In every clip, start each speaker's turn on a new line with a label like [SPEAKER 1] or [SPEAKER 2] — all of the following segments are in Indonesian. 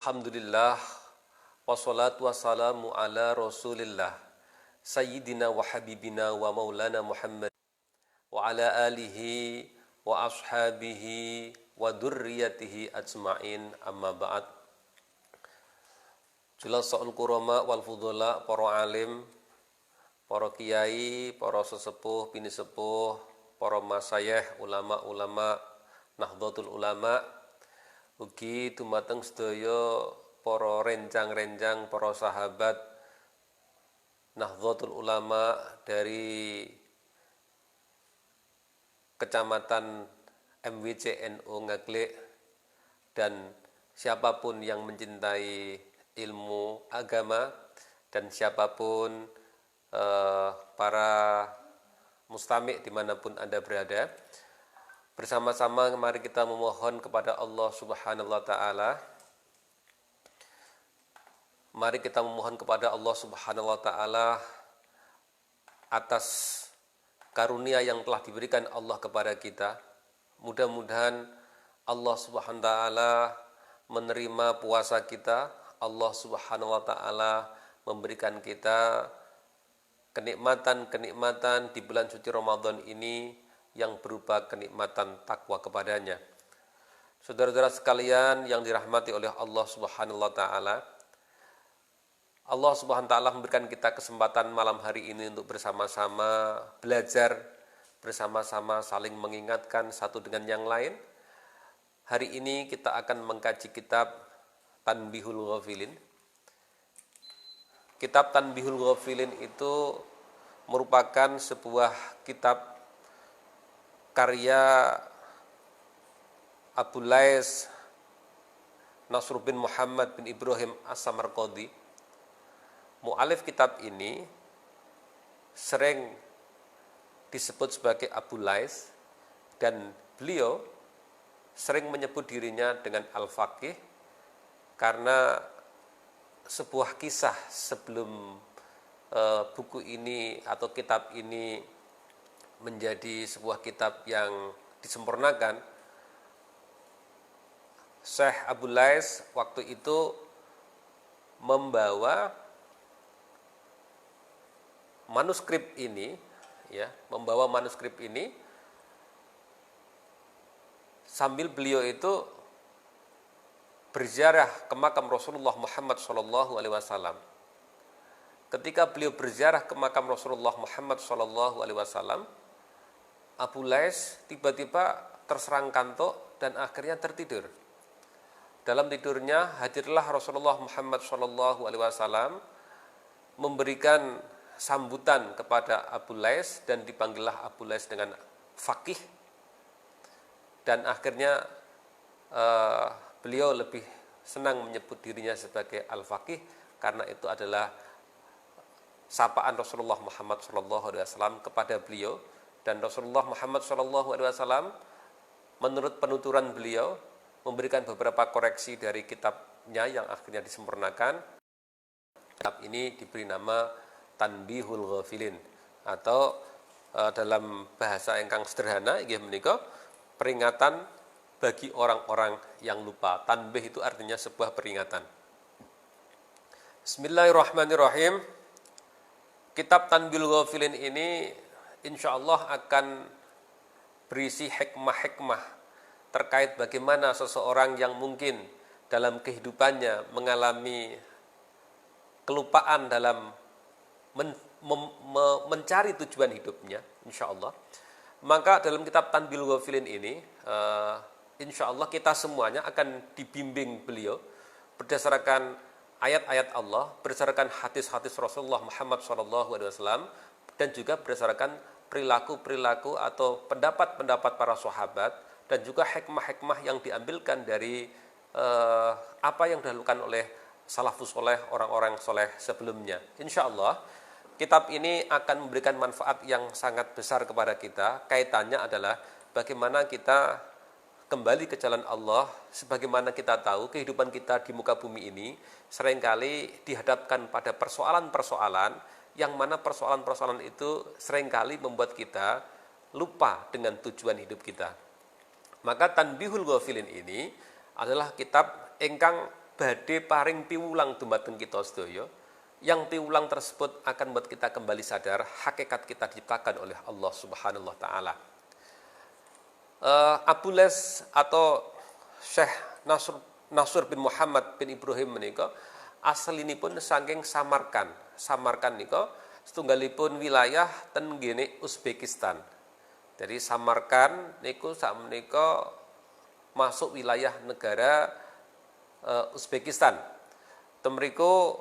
[SPEAKER 1] Alhamdulillah, wassalatu wassalamu ala rasulillah, sayyidina wa habibina wa maulana Muhammad, wa ala alihi wa ashabihi wa durriyatihi ajma'in, amma ba'd. Julasa'ul kurama wal fudula, para alim, para kiai, para sesepuh, bini sepuh, para masyayikh, ulama-ulama, nahdlatul ulama, ugi dumateng sedaya para rencang-rencang, para sahabat Nahdlatul Ulama dari Kecamatan MWCNU Ngaglik, dan siapapun yang mencintai ilmu agama, dan siapapun para mustami' dimanapun Anda berada. Bersama-sama mari kita memohon kepada Allah Subhanahu wa Ta'ala. Mari kita memohon kepada Allah Subhanahu wa Ta'ala atas karunia yang telah diberikan Allah kepada kita. Mudah-mudahan Allah Subhanahu wa Ta'ala menerima puasa kita. Allah Subhanahu wa Ta'ala memberikan kita kenikmatan-kenikmatan di bulan suci Ramadan ini yang berupa kenikmatan takwa kepadanya. Saudara-saudara sekalian yang dirahmati oleh Allah Subhanahu wa Ta'ala, Allah Subhanahu wa Ta'ala memberikan kita kesempatan malam hari ini untuk bersama-sama belajar, bersama-sama saling mengingatkan satu dengan yang lain. Hari ini kita akan mengkaji kitab Tanbihul Ghafilin. Kitab Tanbihul Ghafilin itu merupakan sebuah kitab karya Abu Lais Nasr bin Muhammad bin Ibrahim As-Samarqandi. Mu'alif kitab ini sering disebut sebagai Abu Lais, dan beliau sering menyebut dirinya dengan Al-Faqih karena sebuah kisah sebelum buku ini atau kitab ini menjadi sebuah kitab yang disempurnakan. Syekh Abu Lais waktu itu membawa manuskrip ini, sambil beliau itu berziarah ke makam Rasulullah Muhammad SAW. Ketika beliau berziarah ke makam Rasulullah Muhammad SAW, Abu Lais tiba-tiba terserang kantuk dan akhirnya tertidur. Dalam tidurnya hadirlah Rasulullah Muhammad SAW memberikan sambutan kepada Abu Lais, dan dipanggillah Abu Lais dengan Faqih. Dan akhirnya beliau lebih senang menyebut dirinya sebagai Al-Faqih karena itu adalah sapaan Rasulullah Muhammad SAW kepada beliau. Dan Rasulullah Muhammad SAW menurut penuturan beliau memberikan beberapa koreksi dari kitabnya yang akhirnya disempurnakan. Kitab ini diberi nama Tanbihul Ghafilin, atau dalam bahasa ingkang sederhana inggih menika peringatan bagi orang-orang yang lupa. Tanbih itu artinya sebuah peringatan. Bismillahirrahmanirrahim. Kitab Tanbihul Ghafilin ini insyaallah akan berisi hikmah-hikmah terkait bagaimana seseorang yang mungkin dalam kehidupannya mengalami kelupaan dalam mencari tujuan hidupnya, insyaallah. Maka dalam kitab Tanbihul Ghafilin ini insyaallah kita semuanya akan dibimbing beliau berdasarkan ayat-ayat Allah, berdasarkan hadis-hadis Rasulullah Muhammad SAW, dan juga berdasarkan perilaku-perilaku atau pendapat-pendapat para sahabat, dan juga hikmah-hikmah yang diambilkan dari apa yang dilakukan oleh salafus soleh, orang-orang soleh sebelumnya. Insya Allah kitab ini akan memberikan manfaat yang sangat besar kepada kita. Kaitannya adalah bagaimana kita kembali ke jalan Allah. Sebagaimana kita tahu kehidupan kita di muka bumi ini seringkali dihadapkan pada persoalan-persoalan yang mana persoalan-persoalan itu seringkali membuat kita lupa dengan tujuan hidup kita. Maka Tanbihul Ghafilin ini adalah kitab ingkang badhe paring piwulang dumateng kita sedaya, yang piwulang tersebut akan membuat kita kembali sadar hakikat kita diciptakan oleh Allah Subhanahu wa taala. Abu Les atau Syekh Nasr bin Muhammad bin Ibrahim menika aslinipun saking Samarkand. Samarkand nika setunggalipun wilayah ten nggene Uzbekistan. Jadi Samarkand niku sakmenika masuk wilayah negara Uzbekistan. Temriku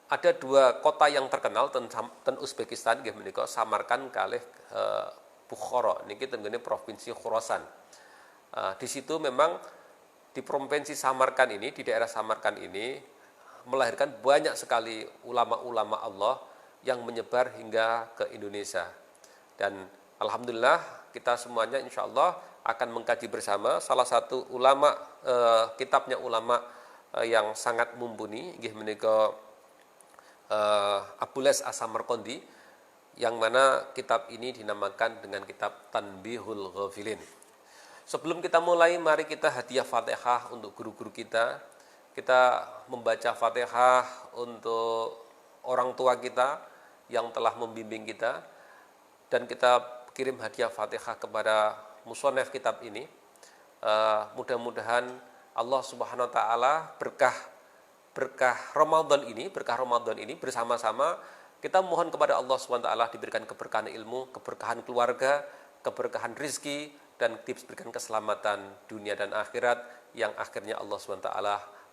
[SPEAKER 1] ada dua kota yang terkenal ten Uzbekistan nggih menika Samarkand kalih Bukhara niki tenggene provinsi Khurasan. Di situ memang di provinsi Samarkand ini, di daerah Samarkand ini melahirkan banyak sekali ulama-ulama Allah yang menyebar hingga ke Indonesia. Dan alhamdulillah kita semuanya insya Allah akan mengkaji bersama salah satu ulama, kitabnya ulama yang sangat mumpuni nggih menika Abu Les As-Samarqandi, yang mana kitab ini dinamakan dengan kitab Tanbihul Ghafilin. Sebelum kita mulai, mari kita hadiah Fatihah untuk guru-guru kita. Kita membaca Fatihah untuk orang tua kita yang telah membimbing kita, dan kita kirim hadiah Fatihah kepada musonef kitab ini. Mudah-mudahan Allah Subhanahu wa taala berkah Ramadan ini bersama-sama kita mohon kepada Allah SWT diberikan keberkahan ilmu, keberkahan keluarga, keberkahan rizki, dan diberikan keselamatan dunia dan akhirat, yang akhirnya Allah SWT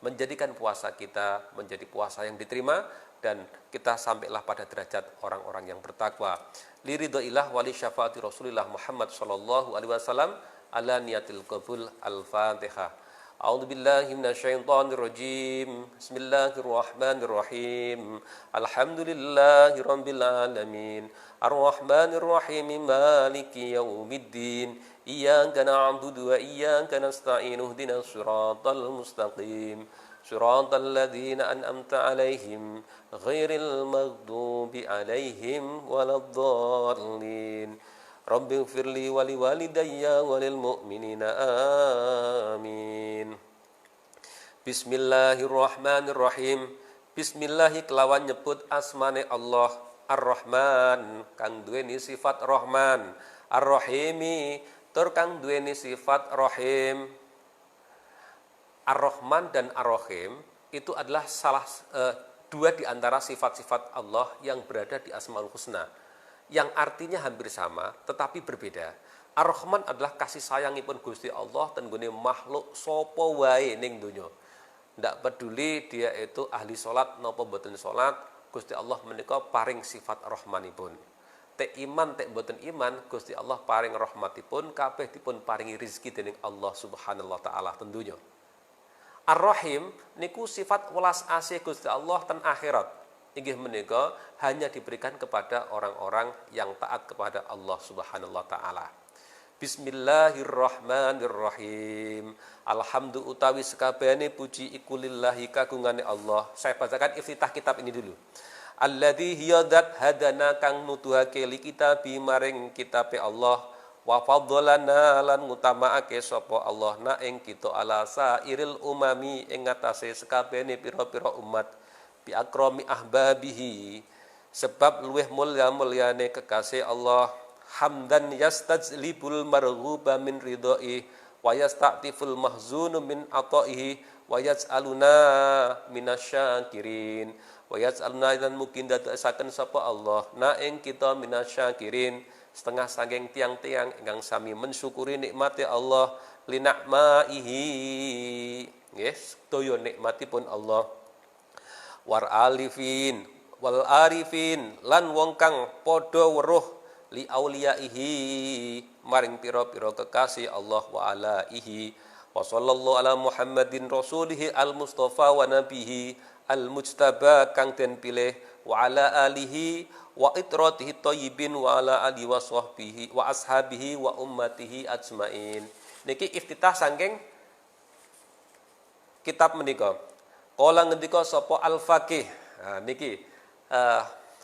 [SPEAKER 1] menjadikan puasa kita menjadi puasa yang diterima, dan kita sampailah pada derajat orang-orang yang bertakwa. Liridhoillah wali syafaati Rasulillah Muhammad sallallahu alaihi wasallam ala niyatil qabul. Al-Fatihah. A'udzu billahi minasyaitonir rajim. Bismillahirrahmanirrahim. Alhamdulillahirabbil alamin. Arrahmanir rahim. Maliki yaumiddin. Iyyaka na'budu wa iyyaka nasta'in. Ihdinas siratal mustaqim. Siratal ladzina an'amta 'alaihim ghairil maghdubi 'alaihim waladdallin. Rabbighfirli wa liwalidayya wa lil mu'minina amin. Bismillahirrahmanirrahim. Bismillahi kelawan nyebut asmane Allah Ar-Rahman kang duweni sifat Rahman, Ar-Rahimi tur kang duweni sifat Rahim. Ar-Rahman dan Ar-Rahim itu adalah dua di antara sifat-sifat Allah yang berada di Asmaul Husna, yang artinya hampir sama tetapi berbeda. Ar-Rahman adalah kasih sayangipun Gusti Allah tenggone makhluk sapa wae ning donya. Ndak peduli dia itu ahli salat napa mboten salat, Gusti Allah menika paring sifat rahmanipun. Tek iman tek mboten iman, Gusti Allah paring rahmatipun, kabeh dipun paringi rezeki dening Allah Subhanahu wa taala tentunya. Ar-Rahim niku sifat welas asih Gusti Allah ten akhirat. Inggih menika hanya diberikan kepada orang-orang yang taat kepada Allah Subhanahu wa taala. Bismillahirrahmanirrahim. Alhamdu utawi sekabehane puji iku lillahi kagungane Allah. Saya bacakan iftitah kitab ini dulu. Alladzi hiyadat hadana kang nuduhake li kitabi maring kitabe Allah, wa fadhalana lan ngutamaake sapa Allah na ing kita ala sairil umami ing atase sekabehane pira-pira umat bi akrami ahbabihi, sebab luweh mulya-mulyane kekasih Allah. Hamdan yastajlibul marghuba min ridhoi wa yasta'tiful mahzunu min ataihi wa yaj'aluna minasyakirin wa yaj'aluna dan mungkin dadasaken sapa Allah na ing kita minasyakirin setengah saking tiang-tiang ingkang sami mensyukuri nikmati Allah linakmaihi, yes toyo nikmatipun Allah. War alifin wal arifin lan wong kang padha weruh li auliyaihi maring pira-pira kekasih Allah wa alaihi wa sallallahu ala Muhammadin rasulihi al mustafa wa nabihi al mujtaba kang den pilih wa ala alihi wa itratihi thayyibin wa ala alihi wa sahbihi wa ashabihi wa ummatihi ajmain. Niki iftitah saking kitab menika. Kala ngendika sapa al-faqih. Nah, niki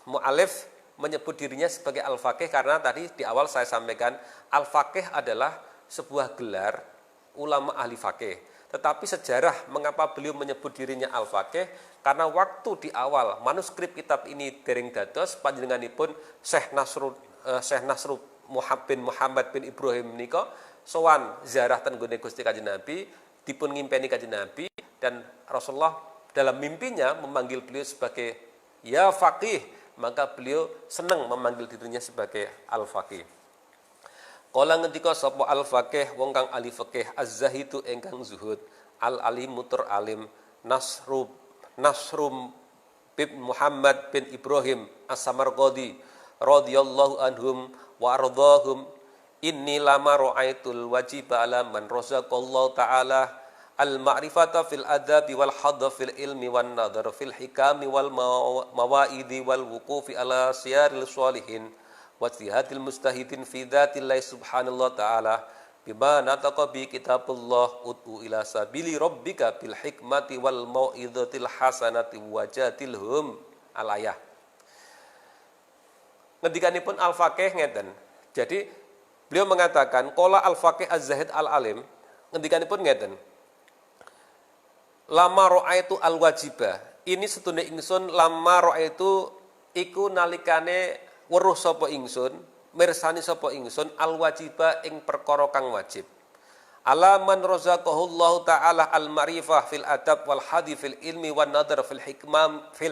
[SPEAKER 1] mu'alif menyebut dirinya sebagai al-faqih karena tadi di awal saya sampaikan al-faqih adalah sebuah gelar ulama ahli faqih. Tetapi sejarah mengapa beliau menyebut dirinya Al-Faqih, karena waktu di awal manuskrip kitab ini dereng dados panjenenganipun Syekh Nasru bin Muhammad bin Ibrahim menika sowan ziarah ten nggone Gusti Kanjeng Nabi, dipun ngimpeni Kanjeng Nabi, dan Rasulullah dalam mimpinya memanggil beliau sebagai ya faqih, maka beliau senang memanggil dirinya sebagai Al-Faqih. Kala ngendika sapa Al-Faqih wong kang ahli fikih, az-zahidu ingkang zuhud, al-alimu tur alim, Nasrum bin Muhammad bin Ibrahim As-Samarqadi radhiyallahu anhum wa ardhahum, inni lama ra'aitul wajiba ala man razaqallahu ta'ala al-ma'rifata fil adabi wal hadda fil ilmi wan nadhar fil hikami wal mawaidi wal wuqufi ala siyaril sholihin wa istihadil mustahidin fi dzatillahi subhanallah ta'ala bima nataqa bi kitabullah ud'u ila sabili rabbika bil hikmati wal mau'izatil hasanati wajadilhum al-ayah. Ngendikanipun Al-Faqih ngeten. Jadi beliau mengatakan qala Al-Faqih Az-Zahid Al-Alim, ngendikanipun ngeten. Lama ra'aitu al-wajiba. Ini setune ingsun lama ra'aitu iku nalikane weruh sapa ingsun, mirsani sapa ingsun al-wajiba ing perkara kang wajib. Ala man razaqahullahu ta'ala al-ma'rifah fil adab wal hadi fil ilmi wan nadhar fil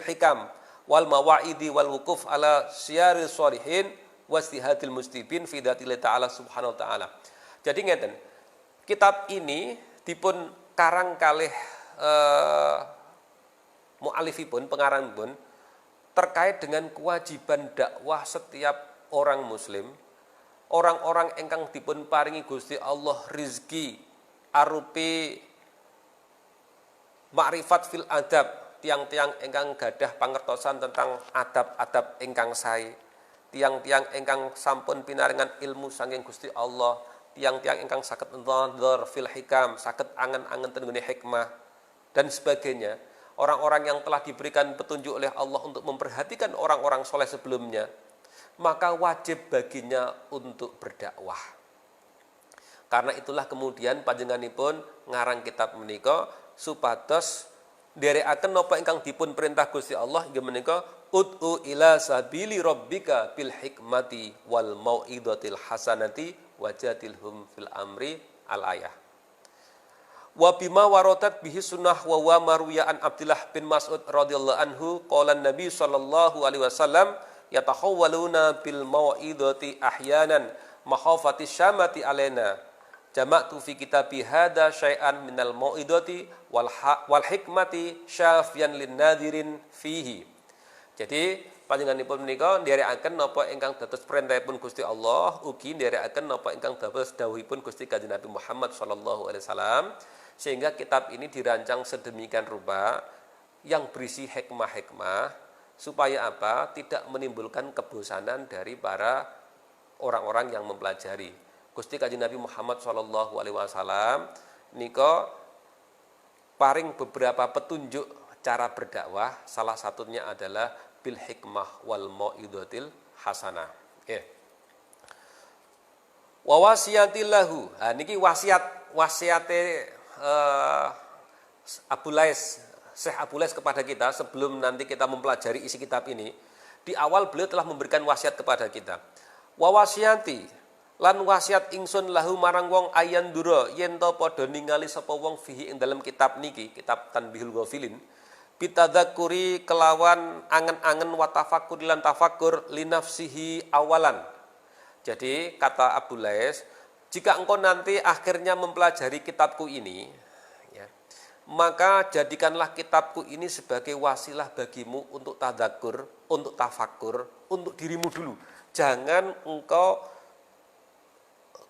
[SPEAKER 1] hikam wal mawaidi wal wukuf ala siyaril sholihin wastihadil mustibin fi dzatillahi ta'ala subhanahu wa ta'ala. Jadi ngeten, kitab ini dipun karang kalih mu'alifipun, pengarangipun terkait dengan kewajiban dakwah setiap orang muslim, orang-orang ingkang dipun paringi Gusti Allah rizki arupi ma'rifat fil adab, tiang-tiang ingkang gadah pangertosan tentang adab-adab ingkang sae, tiang-tiang ingkang sampun pinaringan ilmu saking Gusti Allah, tiang-tiang ingkang saged nadhar fil hikam, saged angen-angen ten nggone hikmah dan sebagainya. Orang-orang yang telah diberikan petunjuk oleh Allah untuk memperhatikan orang-orang soleh sebelumnya, maka wajib baginya untuk berdakwah. Karena itulah kemudian panjenenganipun ngarang kitab menika supados nderekaken napa ingkang dipun perintah Gusti Allah inggih menika ud'u ila sabili rabbika bil hikmati wal mau'izatil hasanati wajadilhum fil amri al-ayah. Wa bima waradat bihi sunnah wa wa marwiya an Abdullah bin Mas'ud radhiyallahu anhu qala Nabi sallallahu alaihi wasallam yatahawwaluna bil mau'izati ahyanan makhafati syamati alaina jama'tu fi kitabi hada syai'an minal mau'izati wal hikmati syafiyan lin nadirin fihi. Jadi panjenenganipun menika nderekaken napa ingkang dados perintahipun Gusti Allah, ugi nderekaken napa ingkang dados dawuhipun Gusti Kanjeng Nabi Muhammad sallallahu alaihi wasallam, sehingga kitab ini dirancang sedemikian rupa yang berisi hikmah-hikmah supaya apa? Tidak menimbulkan kebosanan dari para orang-orang yang mempelajari. Gusti Kanjeng Nabi Muhammad sallallahu alaihi wasallam nika paring beberapa petunjuk cara berdakwah, salah satunya adalah bil hikmah wal mau'izatil hasanah. Nggih. Wa wasiyatillahu. Ha niki wasiate Syekh Abu Lais kepada kita sebelum nanti kita mempelajari isi kitab ini. Di awal beliau telah memberikan wasiat kepada kita. Wa wasiyati lan wasiat ingsun lahu marang wong ayan dura yen to padha ningali sapa wong fihi ing dalam kitab niki, kitab Tanbihul Ghafilin, bitadzakuri kelawan angen-angen wa tafakkur lan tafakkur linafsihi awalan. Jadi kata Abu Lais, jika engkau nanti akhirnya mempelajari kitabku ini, ya, maka jadikanlah kitabku ini sebagai wasilah bagimu untuk tadzakur, untuk tafakur, untuk dirimu dulu. Jangan engkau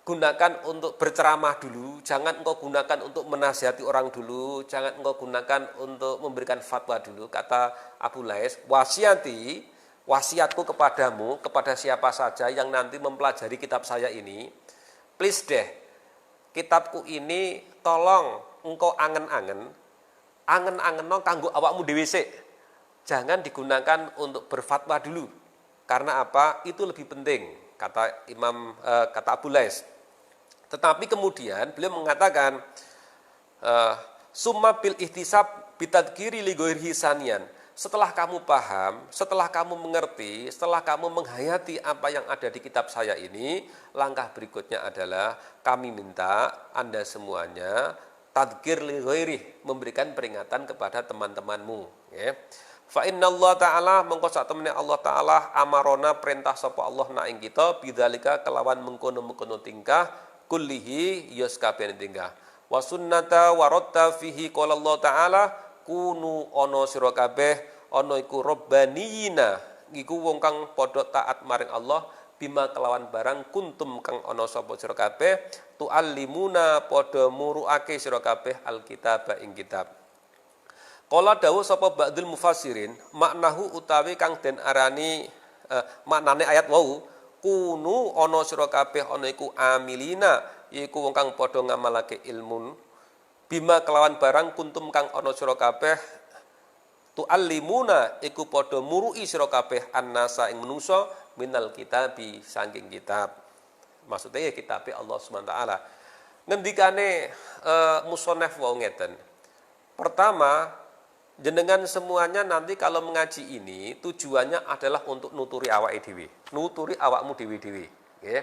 [SPEAKER 1] gunakan untuk berceramah dulu, jangan engkau gunakan untuk menasihati orang dulu, jangan engkau gunakan untuk memberikan fatwa dulu. Kata Abu Lais, wasiatku kepadamu, kepada siapa saja yang nanti mempelajari kitab saya ini, please deh, kitabku ini tolong engkau angen-angen no kanggo awakmu dhewe sik. Jangan digunakan untuk berfatwa dulu. Karena apa? Itu lebih penting, kata Abu Lais. Tetapi kemudian beliau mengatakan, Summa bil ihtisab bitadkiri li ghairihi sanian. Setelah kamu paham, setelah kamu mengerti, setelah kamu menghayati apa yang ada di kitab saya ini, langkah berikutnya adalah kami minta Anda semuanya tadkir li ghairih, memberikan peringatan kepada teman-temanmu, ya. Fa innallaha ta'ala mengko sak temene Allah taala amarona perintah sapa Allah nak ing kita bidzalika kelawan mengkono-mengkono tingkah kullihi yos kabeh tingkah. Wa sunnata waratta fihi qala Allah taala kunu ono sira kabeh ono iku robbaniyina iku wong kang padha taat maring Allah bima kelawan barang kuntum kang ono sapa sira kabeh tuallimuna padha muruake sira kabeh alkitab ing kitab. Qala dawuh sapa ba'dul mufassirin maknahu utawi kang den arani maknane ayat wau kunu ono sira kabeh ono iku amilina iku wong kang padha ngamalake ilmun bima kelawan barang kuntum kang ana sira kabeh tuallimuna iku padha murui sira kabeh annasa ing menungso minal kitabi saking kitab. Maksudnya ya kitabe Allah Subhanahu wa taala. Ngendikane musannaf wau ngeten. Pertama, jenengan semuanya nanti kalau mengaji ini tujuannya adalah untuk nuturi awake dhewe, nuturi awakmu dhewe-dhewe, nggih.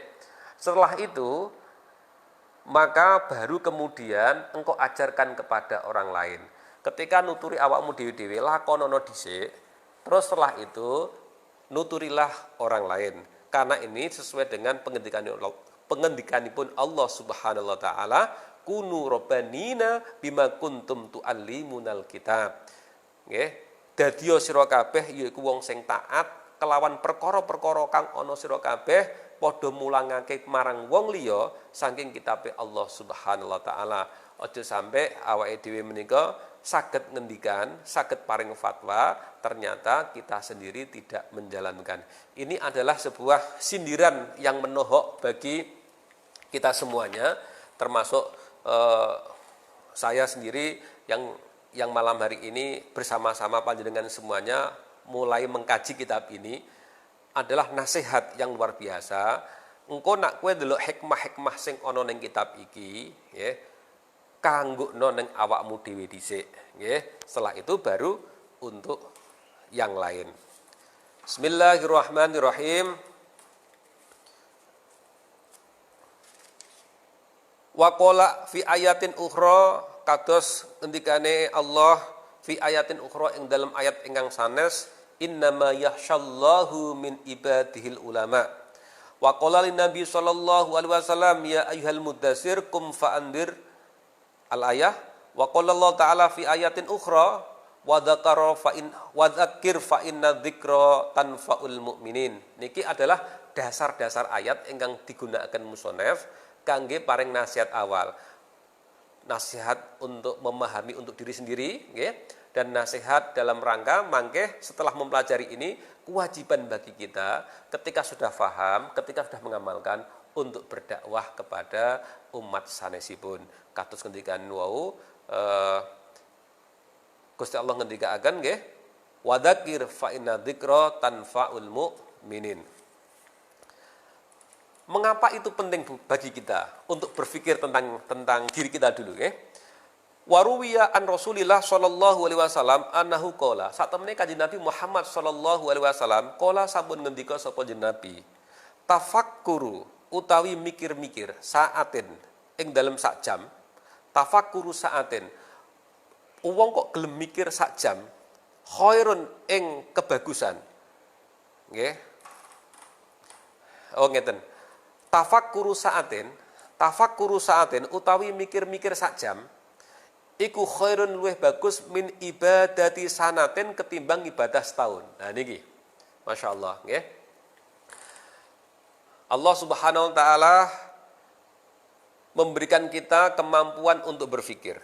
[SPEAKER 1] Setelah itu maka baru kemudian engkau ajarkan kepada orang lain. Ketika nuturi awakmu dewi-dewi lakonono dhisik, terus setelah itu nuturilah orang lain. Karena ini sesuai dengan pengendikanipun Allah Subhanahu wa taala, kunu robbanina bima kuntum tuallimunal kitab. Nggih, dadiya sira kabeh yaiku wong sing taat kelawan perkara-perkara kang ana sira kabeh padha mulangake marang wong liya saking kitabe Allah Subhanahu wa taala. Aja sampai awake dhewe menika saged ngendikan, saged paring fatwa, ternyata kita sendiri tidak menjalankan. Ini adalah sebuah sindiran yang menohok bagi kita semuanya, termasuk saya sendiri yang malam hari ini bersama-sama panjenengan semuanya mulai mengkaji kitab ini. Adalah nasihat yang luar biasa. Engko nak kowe ndelok hikmah-hikmah sing ana ning kitab iki, nggih, kanggukno ning awakmu dhewe dhisik, nggih. Setelah itu baru untuk yang lain. Bismillahirrahmanirrahim. Wa qala fi ayatin ukhra kados ngendikane Allah fi ayatin ukhra ing dalam ayat ingkang sanes innama yakhsyallahu min ibadihil ulama. Wa qala lin nabi sallallahu alaihi wasallam ya ayyuhal mudatsir kum fa'andir al-ayah. Wa qala Allah taala fi ayatin ukhra wa dzakara fa in wa dzakir fa inna dzikra tanfaul mu'minin. Niki adalah dasar-dasar ayat ingkang digunakan musannaf kangge paring nasihat awal. Nasihat untuk memahami untuk diri sendiri, nggih. Dan nasihat dalam rangka mangke setelah mempelajari ini kewajiban bagi kita ketika sudah paham, ketika sudah mengamalkan untuk berdakwah kepada umat sanesipun. Kados ngendikan wau Gusti Allah ngendikaken nggih wa dzakir fa inna dzikra tanfaul mu'minin. Mengapa itu penting bagi kita untuk berpikir tentang diri kita dulu, nggih? Waruwiya an Rasulillah sallallahu alaihi wasallam annahu qala sak temene Kanjeng Nabi Muhammad sallallahu alaihi wasallam qala sampun ngendika sapa jeneng Nabi tafakkuru utawi mikir-mikir saatin ing dalem sak jam tafakkuru saatin wong kok gelem mikir sak jam khairun ing kebagusan nggih oh ngeten tafakkuru saatin utawi mikir-mikir sak jam iku khairun luwih bagus min ibadati sanatin ketimbang ibadah setahun. Nah niki. Masya Allah, nggih. Allah Subhanahu wa taala memberikan kita kemampuan untuk berpikir.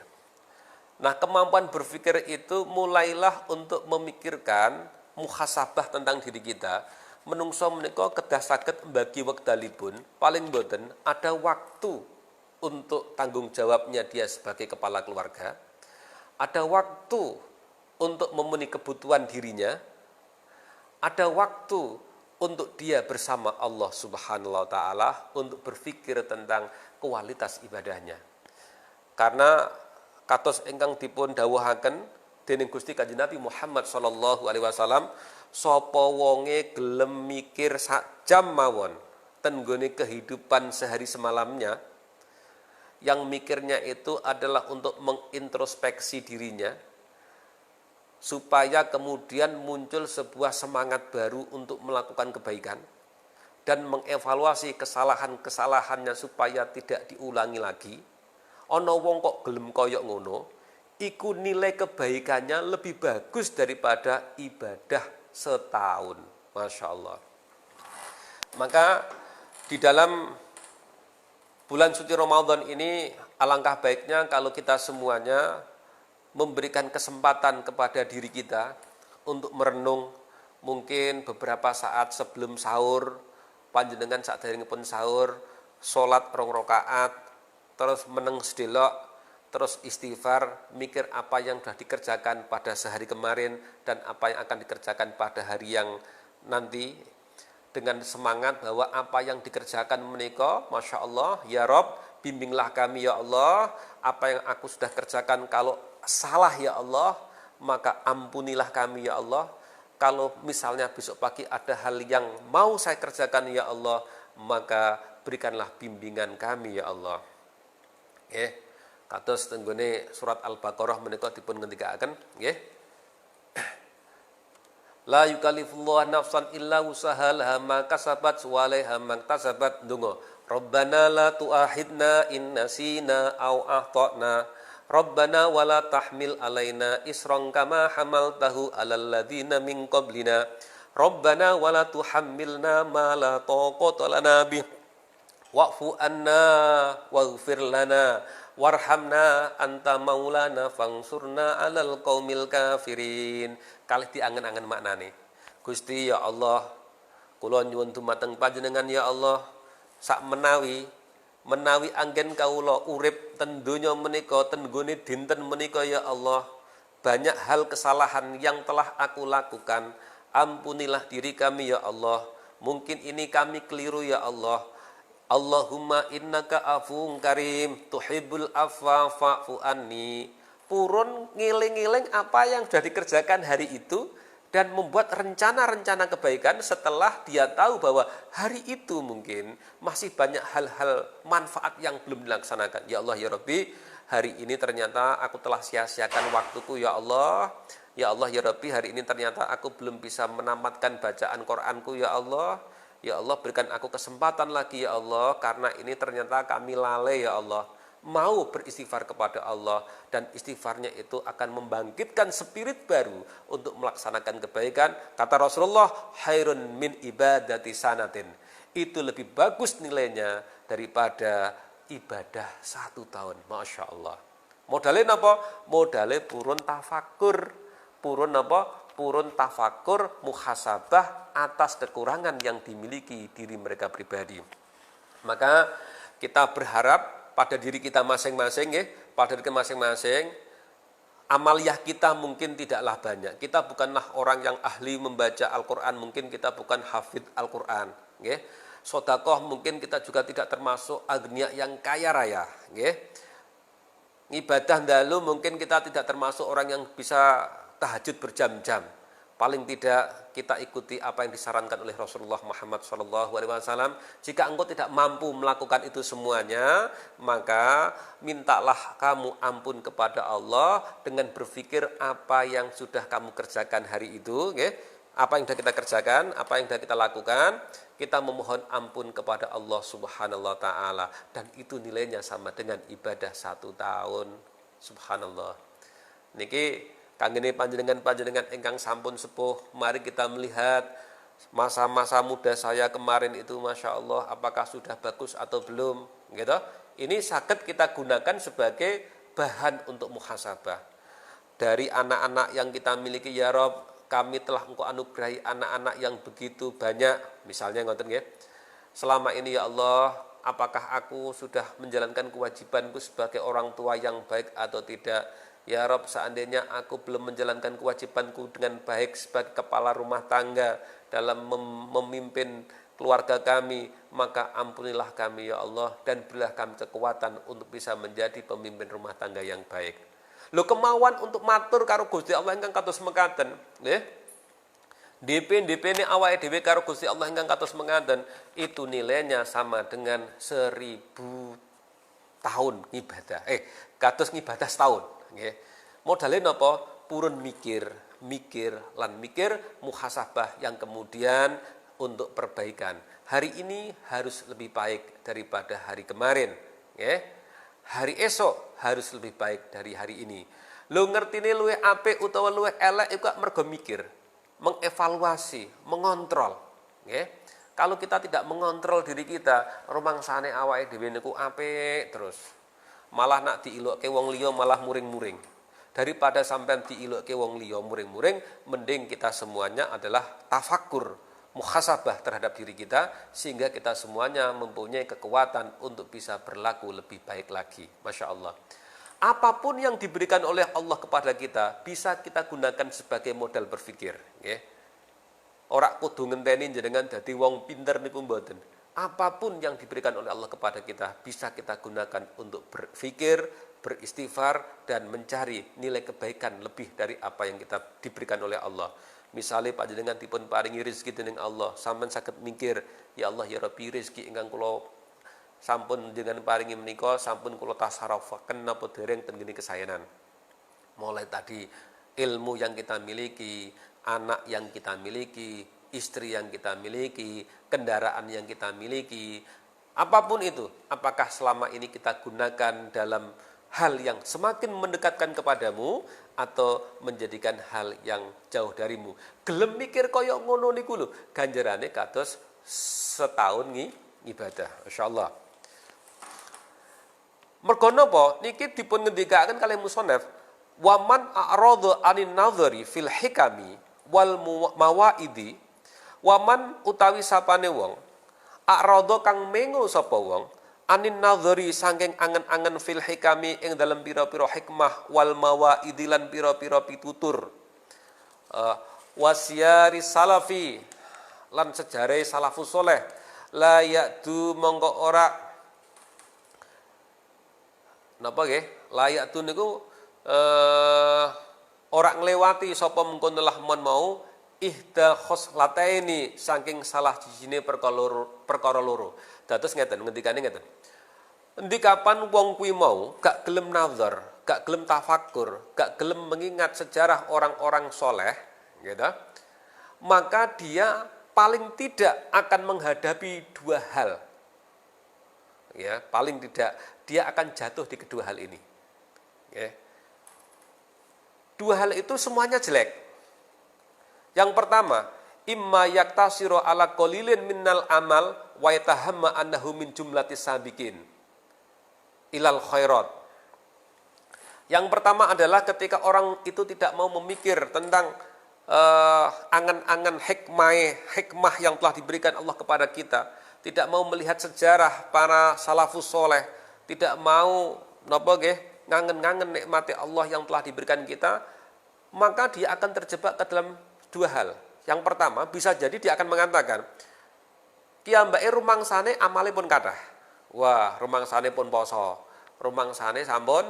[SPEAKER 1] Nah, kemampuan berpikir itu mulailah untuk memikirkan muhasabah tentang diri kita. Menungso menika kedah saged mbagi wekdalipun paling boten ada waktu untuk tanggung jawabnya dia sebagai kepala keluarga, ada waktu untuk memenuhi kebutuhan dirinya, ada waktu untuk dia bersama Allah Subhanahu wa taala untuk berpikir tentang kualitas ibadahnya. Karena kados ingkang dipun dawuhaken dening Gusti Kanjeng Nabi Muhammad sallallahu alaihi wasallam, sapa wonge gelem mikir sak jam mawon ten nggone kehidupan sehari semalamnya, yang mikirnya itu adalah untuk mengintrospeksi dirinya, supaya kemudian muncul sebuah semangat baru untuk melakukan kebaikan dan mengevaluasi kesalahan-kesalahannya supaya tidak diulangi lagi. Ana wong kok gelem koyok ngono, iku nilai kebaikannya lebih bagus daripada ibadah setahun. Masya Allah. Maka di dalam bulan suci Ramadan ini alangkah baiknya kalau kita semuanya memberikan kesempatan kepada diri kita untuk merenung, mungkin beberapa saat sebelum sahur, panjenengan saderengipun sahur, sholat 2 rakaat, terus meneng sedelok, terus istighfar, mikir apa yang sudah dikerjakan pada sehari kemarin dan apa yang akan dikerjakan pada hari yang nanti, dengan semangat bahwa apa yang dikerjakan menika, Masya Allah, ya Rob, bimbinglah kami ya Allah, apa yang aku sudah kerjakan kalau salah ya Allah, maka ampunilah kami ya Allah. Kalau misalnya besok pagi ada hal yang mau saya kerjakan ya Allah, maka berikanlah bimbingan kami ya Allah. Kados tenggone surat Al-Baqarah menika dipun ngendikaken nggih. La yukallifullahu nafsan illa wusaha ma kasabat wa 'alaiha ma iktasabat. Ndonga, Rabbana la tu'ahidna in nasina aw akhtana. Rabbana wala tahmil alaina isran kama hamaltahu alal ladzina min qablina. Rabbana wala tuhammilna ma la taqata lana bih. Wa'fu anna waghfir lana warhamna anta maulana fangsurna alal qaumil kafirin. Kalih diangen-angen maknane. Gusti ya Allah, kula nyuwun dumateng panjenengan ya Allah, sak menawi anggen kawula urip ten donya menika, ten nggone dinten menika ya Allah, banyak hal kesalahan yang telah aku lakukan, ampunilah diri kami ya Allah, mungkin ini kami keliru ya Allah. Allahumma innaka afuwun karim tuhibbul afwa fa'fu anni. Purun ngiling-ngiling apa yang sudah dikerjakan hari itu dan membuat rencana-rencana kebaikan setelah dia tahu bahwa hari itu mungkin masih banyak hal-hal manfaat yang belum dilaksanakan. Ya Allah ya Rabbi, hari ini ternyata aku telah sia-siakan waktuku ya Allah. Ya Allah ya Rabbi, hari ini ternyata aku belum bisa menamatkan bacaan Qur'anku ya Allah. Ya Allah, berikan aku kesempatan lagi ya Allah, karena ini ternyata kami lalai ya Allah. Mau beristighfar kepada Allah, dan istighfarnya itu akan membangkitkan spirit baru untuk melaksanakan kebaikan. Kata Rasulullah, hairun min ibadati sanatin. Itu lebih bagus nilainya daripada ibadah 1 tahun. Masya Allah. Modalnya apa? Modalnya purun tafakur. Purun apa? Purun tafakur, muhasabah atas kekurangan yang dimiliki diri mereka pribadi. Maka kita berharap pada diri kita masing-masing, pada diri kita masing-masing, amaliyah kita mungkin tidaklah banyak. Kita bukanlah orang yang ahli membaca Al-Quran, mungkin kita bukan hafid Al-Quran. Sodakoh mungkin kita juga tidak termasuk agnia yang kaya raya. Ibadah dalu mungkin kita tidak termasuk orang yang bisa tahajud berjam-jam. Paling tidak kita ikuti apa yang disarankan oleh Rasulullah Muhammad SAW. Jika engkau tidak mampu melakukan itu semuanya, maka mintalah kamu ampun kepada Allah dengan berpikir apa yang sudah kamu kerjakan hari itu. Apa yang sudah kita kerjakan, apa yang sudah kita lakukan, kita memohon ampun kepada Allah Subhanahu wa Ta'ala. Dan itu nilainya sama dengan ibadah 1 tahun. Subhanallah. Niki kanggene panjenengan-panjenengan ingkang sampun sepuh, mari kita melihat masa-masa muda saya kemarin itu, Masya Allah, apakah sudah bagus atau belum, gitu. Ini sakit kita gunakan sebagai bahan untuk muhasabah. Dari anak-anak yang kita miliki, ya Rob, kami telah engkau anugerahi anak-anak yang begitu banyak, misalnya ngoten nggih. Selama ini ya Allah, apakah aku sudah menjalankan kewajibanku sebagai orang tua yang baik atau tidak? Ya Rob, seandainya aku belum menjalankan kewajibanku dengan baik sebagai kepala rumah tangga dalam memimpin keluarga kami, maka ampunilah kami ya Allah, dan berilah kami kekuatan untuk bisa menjadi pemimpin rumah tangga yang baik. Lho kemauan untuk matur karo Gusti Allah ingkang kados mekaten, nggih. DP ini awake dhewe karo Gusti Allah ingkang kados mekaten, itu nilainya sama dengan 1000 tahun ibadah. Kados ngibadah setahun, nggih. Modale napa? Purun mikir muhasabah yang kemudian untuk perbaikan. Hari ini harus lebih baik daripada hari kemarin, nggih. Hari esok harus lebih baik dari hari ini. Lu ngertine luwih apik utawa luwih elek iku mergo mikir, mengevaluasi, mengontrol, nggih. Kalau kita tidak mengontrol diri kita, rumangsane awake dhewe niku apik terus. Malah nak diilokke wong liya malah muring-muring. Daripada sampean diilokke wong liya muring-muring, mending kita semuanya adalah tafakkur, muhasabah terhadap diri kita, sehingga kita semuanya mempunyai kekuatan untuk bisa berlaku lebih baik lagi. Masya Allah. Apapun yang diberikan oleh Allah kepada kita, bisa kita gunakan sebagai modal berpikir. Ora kudu ngenteni jenengan dadi wong pinter niku mboten. Apapun yang diberikan oleh Allah kepada kita, bisa kita gunakan untuk berpikir, beristighfar, dan mencari nilai kebaikan lebih dari apa yang kita diberikan oleh Allah. Misalnya Pak jenengan dipun paringi rezeki dening Allah, sampean saged mikir, ya Allah ya Rabbi rezeki ingkang kula sampun jenengan paringi menika sampun kula tasarrufaken napa dereng ten ngene kesayanan. Mulai tadi ilmu yang kita miliki, anak yang kita miliki, istri yang kita miliki, kendaraan yang kita miliki, apapun itu, apakah selama ini kita gunakan dalam hal yang semakin mendekatkan kepadamu atau menjadikan hal yang jauh darimu. Gelem mikir kaya ngono niku lho, ganjarane kados setahun ibadah. Masyaallah. Mergo napa? Niki dipun ngendikaken kalih musannaf, waman a'radha 'anin nadhari fil hikami wal mawaidi, waman utawi sapane wong a'radha kang mengo sapa wong anin nadhari saking angen-angen fil hikami ing dalam pira-pira hikmah wal mawaidi lan pira-pira pitutur, wasyari salafi lan sejarah salafus soleh, la ya'du mongko ora napa nggih, la ya'du niku ora nglewati sapa mengkono lah mon mau ihda khoslataini saking salah sijine perkara loro. Dados ngeten ngendikane ngeten. Endi kapan wong kuwi mau gak gelem nazar, gak gelem tafakkur, gak gelem mengingat sejarah orang-orang soleh, gitu, maka dia paling tidak akan menghadapi dua hal. Ya, paling tidak dia akan jatuh di kedua hal ini. Ya. Dua hal itu semuanya jelek. Yang pertama, imma yaktasiru ala qalilin minnal amal wa yatahamma annahu min jumlatis sabiqin ilal khairat. Yang pertama adalah ketika orang itu tidak mau memikir tentang angan-angan hikmah yang telah diberikan Allah kepada kita, tidak mau melihat sejarah para salafus soleh, tidak mau ngangen-ngangen nikmati Allah yang telah diberikan kita, maka dia akan terjebak ke dalam dua hal. Yang pertama, bisa jadi dia akan mengatakan, kiambake rumangsane amale pun kathah. Wah, rumangsane pun poso, rumangsane sampun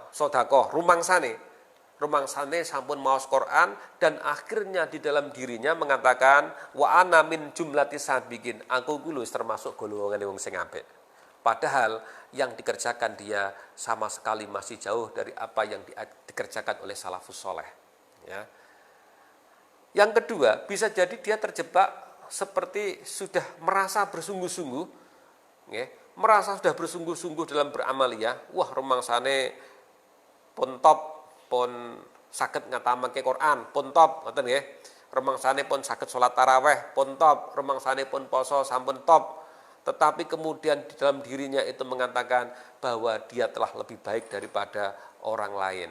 [SPEAKER 1] sedekah, rumangsane sampun maos Quran, dan akhirnya di dalam dirinya mengatakan wa ana min jumlatis sabiqin, aku kuwi termasuk golongane wong sing apik. Padahal yang dikerjakan dia sama sekali masih jauh dari apa yang dikerjakan oleh salafus soleh. Ya. Yang kedua, bisa jadi dia terjebak seperti sudah merasa bersungguh-sungguh, ya, merasa sudah bersungguh-sungguh dalam beramaliyah. Wah, rumangsane pun top, pun saged ngatamake Quran, pun top, ngoten nggih. Rumangsane pun saged salat tarawih, pun top, rumangsane pun poso sampun top. Tetapi kemudian di dalam dirinya itu mengatakan bahwa dia telah lebih baik daripada orang lain.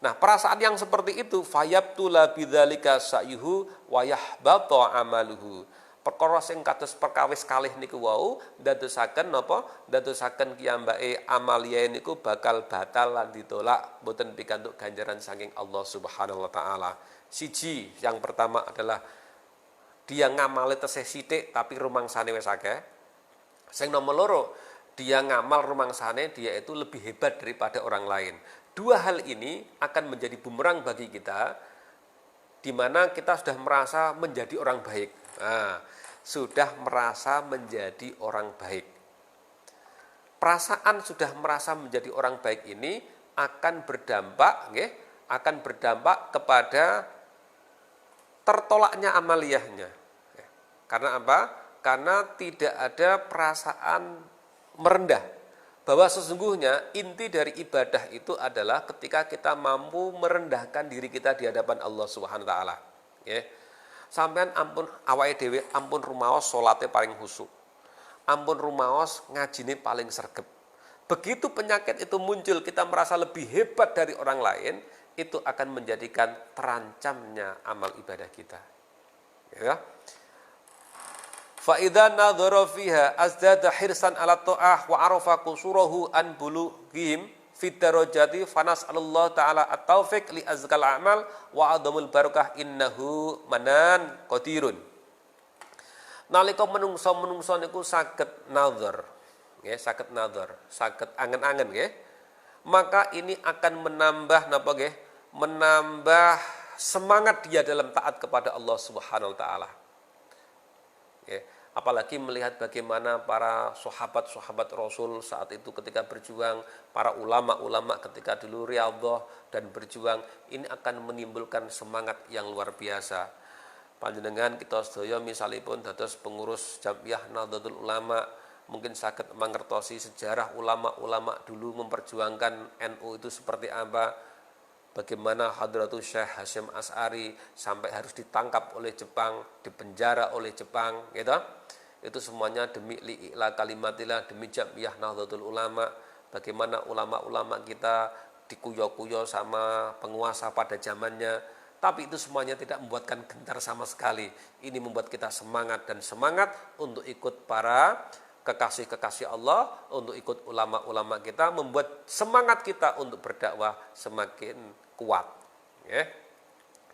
[SPEAKER 1] Nah, perasaan yang seperti itu fayabtula bidzalika sa'yuhu wa yahbata amaluhu. Perkara sing kados perkawis kalih niku wau ndadosaken napa? Ndadosaken kiyambake amaliya niku bakal batal lan ditolak, boten pikantuk ganjaran saking Allah Subhanahu wa taala. Siji, yang pertama adalah dia ngamale tesih sithik tapi rumangsane wis akeh. Sing nomor loro, dia ngamal rumangsane dia itu lebih hebat daripada orang lain. Dua hal ini akan menjadi bumerang bagi kita, di mana kita sudah merasa menjadi orang baik. Nah, sudah merasa menjadi orang baik. Perasaan sudah merasa menjadi orang baik ini akan berdampak, kepada tertolaknya amaliyahnya. Karena apa? Karena tidak ada perasaan merendah. Bahwa sesungguhnya inti dari ibadah itu adalah ketika kita mampu merendahkan diri kita di hadapan Allah Subhanahu wa taala. Sampean ampun awake dhewe ampun rumaos salate paling khusyuk. Ampun rumaos ngajine paling sregep. Begitu penyakit itu muncul, kita merasa lebih hebat dari orang lain, itu akan menjadikan terancamnya amal ibadah kita. Ya. Fa idza nadhara fiha azdada hirsan ala ta'ah wa arafa qusurahu an bulughihim fid darajati fanas'alullah ta'ala at-taufiq li azkal a'mal wa adamul barakah innahu manan qadirun. Nalika menungso niku saged nazar, nggih, saged nazar, saged angen-angen nggih. Maka ini akan menambah napa nggih? Menambah semangat dia dalam taat kepada Allah Subhanahu wa taala. Apalagi melihat bagaimana para sahabat-sahabat Rasul saat itu ketika berjuang, para ulama-ulama ketika dulu riyadhah dan berjuang, ini akan menimbulkan semangat yang luar biasa. Panjenengan kita sedaya misalipun dados pengurus Jam'iyah Nahdlatul Ulama, mungkin saged mangertosi sejarah ulama-ulama dulu memperjuangkan NU itu seperti apa. Bagaimana Hadratus Syekh Hasyim Asy'ari sampai harus ditangkap oleh Jepang, dipenjara oleh Jepang, gitu. Itu semuanya demi li'ila kalimatillah, demi Jam'iyah Nahdlatul Ulama. Bagaimana ulama-ulama kita dikuyo-kuyo sama penguasa pada zamannya, tapi itu semuanya tidak membuatkan gentar sama sekali. Ini membuat kita semangat dan semangat untuk ikut para kekasih-kekasih Allah, untuk ikut ulama-ulama kita, membuat semangat kita untuk berdakwah semakin kuat.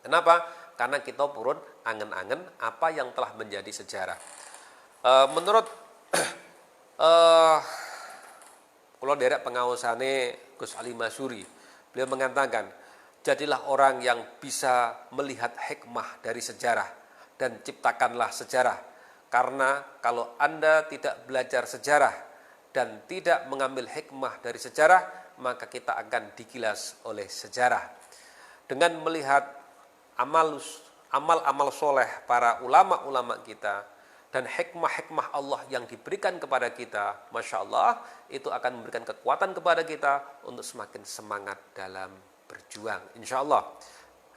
[SPEAKER 1] Kenapa? Karena kita purun angen-angen apa yang telah menjadi sejarah. Menurut kula derek pengaosane Gus Ali Masyuri, beliau mengatakan, jadilah orang yang bisa melihat hikmah dari sejarah dan ciptakanlah sejarah. Karena kalau Anda tidak belajar sejarah dan tidak mengambil hikmah dari sejarah, maka kita akan digilas oleh sejarah. Dengan melihat amal-amal soleh para ulama-ulama kita dan hikmah-hikmah Allah yang diberikan kepada kita, Masya Allah, itu akan memberikan kekuatan kepada kita untuk semakin semangat dalam berjuang, insya Allah.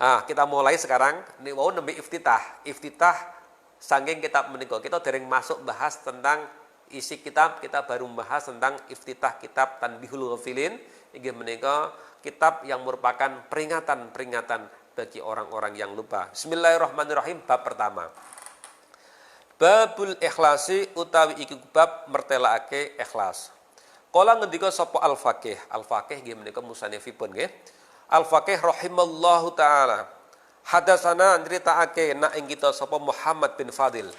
[SPEAKER 1] Nah, kita mulai sekarang. Ini mau nembe iftitah. Saking kitab menika kita dereng masuk bahas tentang isi kitab, kita baru membahas tentang iftitah kitab Tanbihul Ghafilin. Inggih menika kitab yang merupakan peringatan-peringatan bagi orang-orang yang lupa. Bismillahirrahmanirrahim. Bab pertama. Babul ikhlasi utawi iki bab mertelaake ikhlas. Kala ngendika sapa Al-Faqih. Al-Faqih nggih menika musannifipun nggih. Al-Faqih rahimallahu taala. Hadasana nyritaake nak ing kita sapa Muhammad bin Fadil